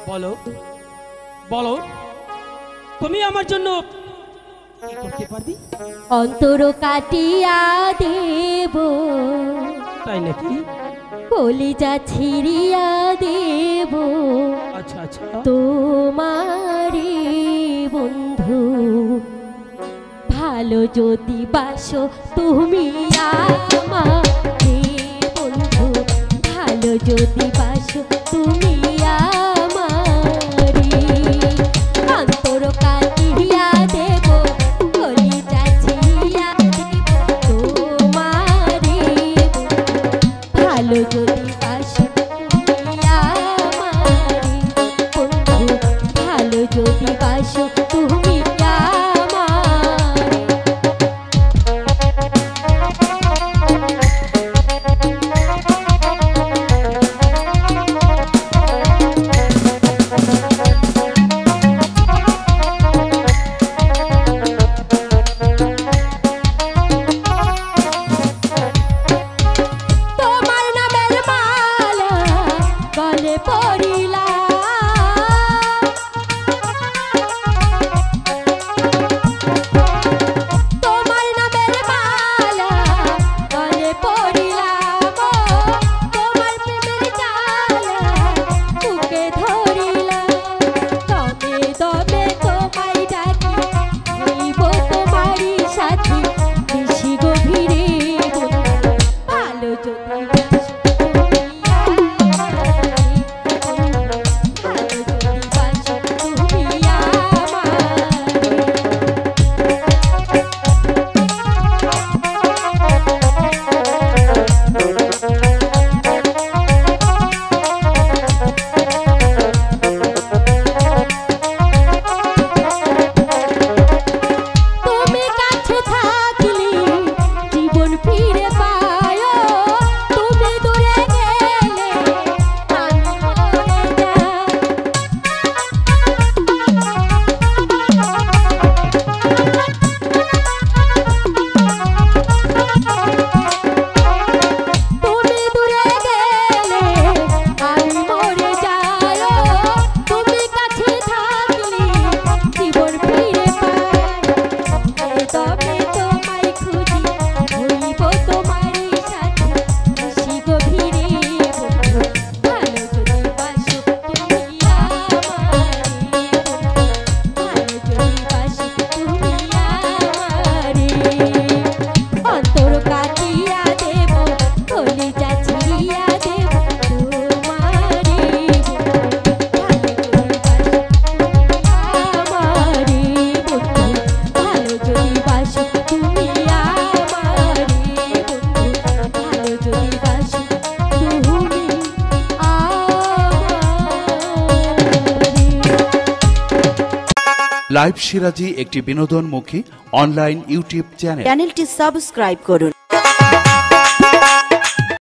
বলো বলো, তুমি আমার জন্য কি করতে পারবি? অন্তর কাটিয়া দেব, তাই নাকি? কলিজা ছিড়িয়া দেব। আচ্ছা আচ্ছা, তোমারে বন্ধু ভালো যদি বাসো তুমি আমারে বন্ধু, ভালো যদি বাসো তুমি আমারে। অন্তর কাটিয়া দেব, কলিজা ছিড়িয়া দেব তোমারে ভালো যদি বাসো তুমি আমারে বন্ধু, ভালো যদি বাসো তুমি লাইভ সিরাজি একটি বিনোদনমুখী অনলাইন ইউটিউব চ্যানেল। চ্যানেলটি সাবস্ক্রাইব করুন।